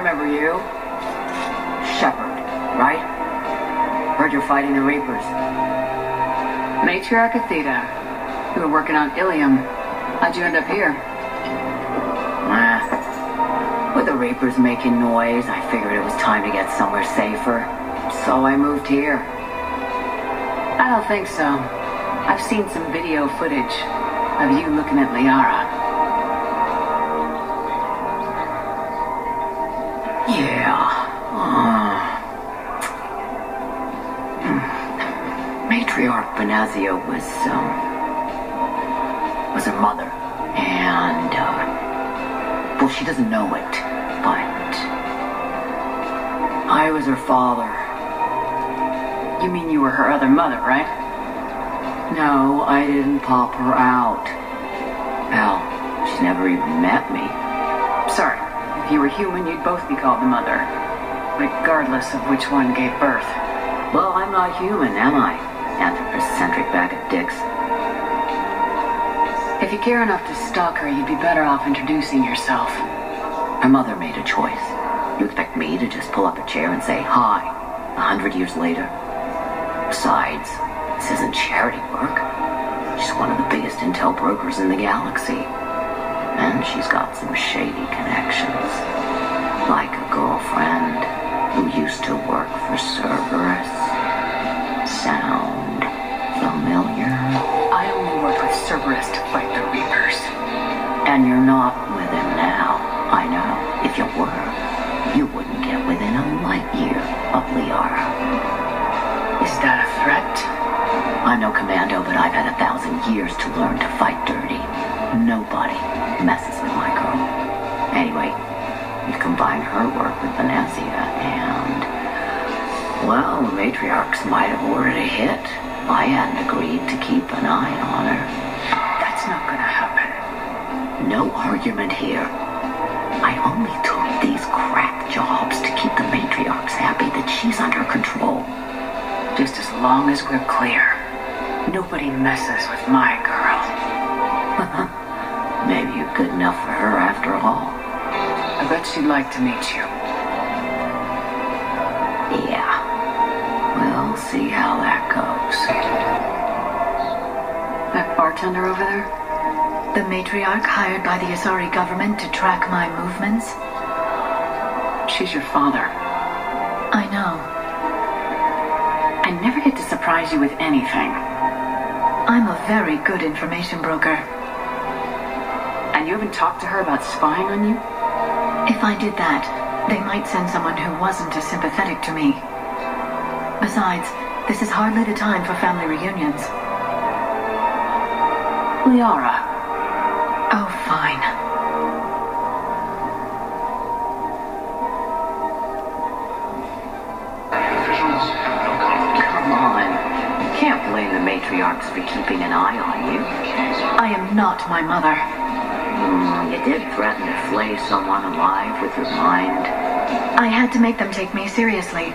remember you. Shepherd, right? Heard you're fighting the Reapers. Matriarch Aethya. We were working on Illium. How'd you end up here? With the Reapers making noise, I figured it was time to get somewhere safer. So I moved here. I don't think so. I've seen some video footage of you looking at Liara. Yeah. Matriarch Aethya was her mother. And, well, she doesn't know it, but I was her father. You mean you were her other mother, right? No, I didn't pop her out. Hell, she never even met me. Sorry, if you were human, you'd both be called the mother, regardless of which one gave birth. Well, I'm not human, am I? Anthropocentric bag of dicks. If you care enough to stalk her, you'd be better off introducing yourself. Her mother made a choice. You expect me to just pull up a chair and say hi 100 years later? Besides, this isn't charity work. She's one of the biggest intel brokers in the galaxy. And she's got some shady connections. Like a girlfriend who used to work for Cerberus. Sound familiar? I only worked with Cerberus to fight the Reapers. And you're not with him now. I know. If you were, you wouldn't get within a light year of Liara. Is that a threat? I'm no commando, but I've had 1,000 years to learn to fight dirty. Nobody messes with my girl. Anyway, you combine her work with Aethya and... well, the matriarchs might have ordered a hit. I hadn't agreed to keep an eye on her. That's not gonna happen. No argument here. I only took these crack jobs to keep the matriarchs happy that she's under control. Just as long as we're clear. Nobody messes with my girl. Maybe you're good enough for her after all. I bet she'd like to meet you. Yeah. We'll see how that goes. That bartender over there? The matriarch hired by the Asari government to track my movements? She's your father. I know. I never get to surprise you with anything. I'm a very good information broker. And you haven't talked to her about spying on you? If I did that, they might send someone who wasn't as sympathetic to me. Besides, this is hardly the time for family reunions. Liara. Oh, fine. Come on. You can't blame the matriarchs for keeping an eye on you. I am not my mother. You did threaten to flay someone alive with your mind. I had to make them take me seriously.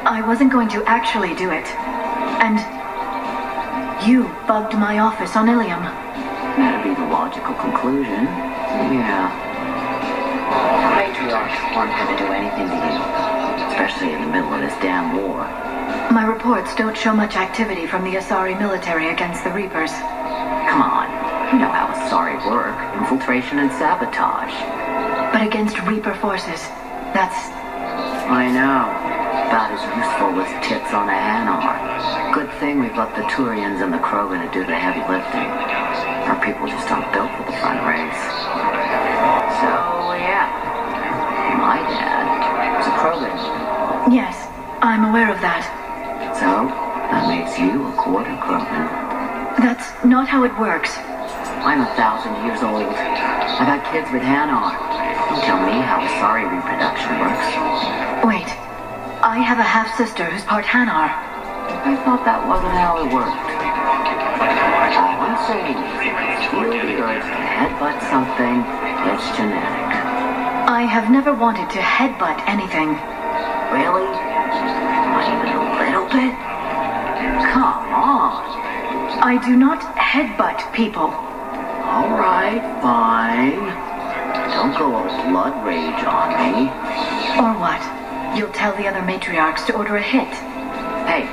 I wasn't going to actually do it. And you bugged my office on Illium. That'd be the logical conclusion. Yeah. The matriarchs weren't going to do anything to you, especially in the middle of this damn war. My reports don't show much activity from the Asari military against the Reapers. Come on. You know how Asari work. Infiltration and sabotage. But against Reaper forces, that's... I know. About as useful as tits on a Hanar. Good thing we've let the Turians and the Krogan to do the heavy lifting. Our people just aren't built for the front ranks. So, yeah. My dad was a Krogan. Yes, I'm aware of that. So, that makes you a quarter Krogan. That's not how it works. I'm 1,000 years old. I got kids with Hanar. Don't tell me how Asari reproduction works. Wait, I have a half-sister who's part Hanar. I thought that wasn't how it worked. All I'm saying is, feel the urge to headbutt something, it's genetic. I have never wanted to headbutt anything. Really? Not even a little bit? Come on. I do not headbutt people. All right, fine. Don't go all blood rage on me. Or what? You'll tell the other matriarchs to order a hit. Hey,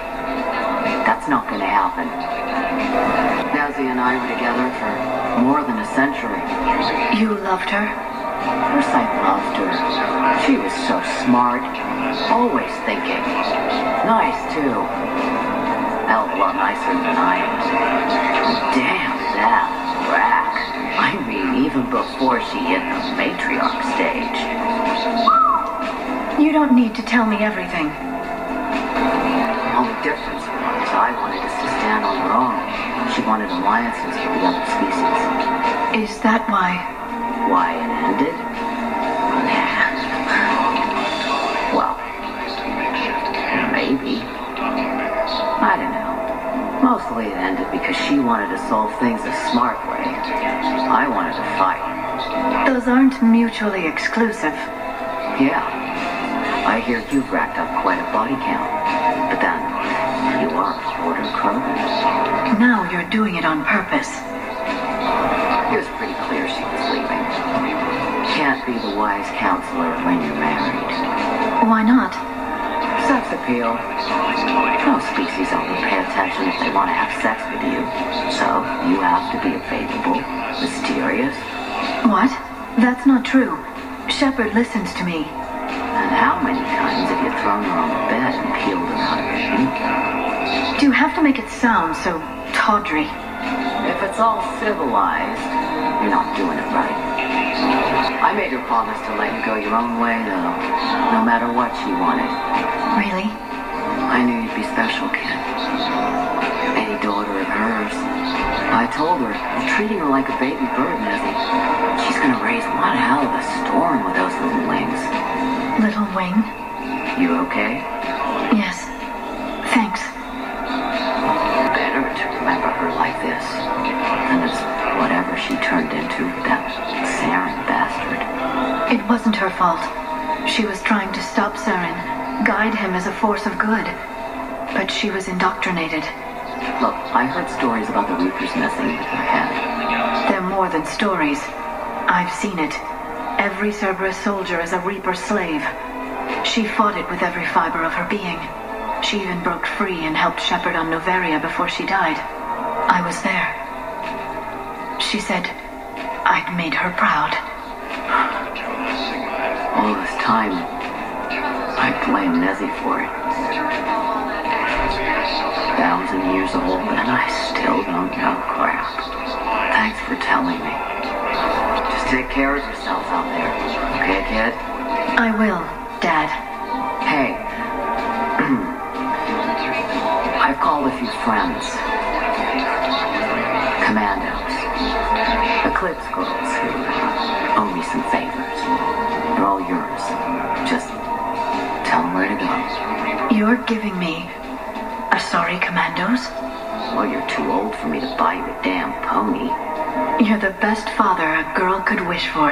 that's not gonna happen. Aethya and I were together for more than a century. You loved her? Of course I loved her. She was so smart. Always thinking. Nice, too. Hell of a lot nicer than I am. Damn, that rack. I mean, even before she hit the matriarch stage. You don't need to tell me everything. The only difference was I wanted us to stand on our own. She wanted alliances with the other species. Is that why? Why it ended? Nah. Well, maybe. I don't know. Mostly it ended because she wanted to solve things a smart way. I wanted to fight. Those aren't mutually exclusive. Yeah. I hear you've racked up quite a body count. But then, you are a quarter krogan. Now you're doing it on purpose. It was pretty clear she was leaving. Can't be the wise counselor when you're married. Why not? Sex appeal. No species only pay attention if they want to have sex with you. So, you have to be available, mysterious. What? That's not true. Shepard listens to me. And how many times have you thrown her on the bed and peeled her out of her sheet? Do you have to make it sound so tawdry? If it's all civilized, you're not doing it right. I made her promise to let you go your own way, though, no matter what she wanted. Really? I knew you'd be special, kid. Any daughter of hers. I told her, you're treating her like a baby bird, Nezzy. She's gonna raise one hell of a storm with those little wings. Little wing? You okay? Yes. Thanks. Better to remember her like this than as whatever she turned into, that Saren bastard. It wasn't her fault. She was trying to stop Saren, guide him as a force of good. But she was indoctrinated. Look, I heard stories about the Reapers messing with her head. They're more than stories. I've seen it. Every Cerberus soldier is a Reaper slave. She fought it with every fiber of her being. She even broke free and helped Shepard on Noveria before she died. I was there. She said I'd made her proud. All this time, I blame Nezzy for it. 1,000 years old, and I still don't know crap. Thanks for telling me. Just take care of yourself out there, okay, kid? I will, Dad. Hey. I've called a few friends. Commandos. Eclipse girls who owe me some favors. They're all yours. Just tell them where to go. You're giving me Asari commandos? Well, you're too old for me to buy you a damn pony. You're the best father a girl could wish for.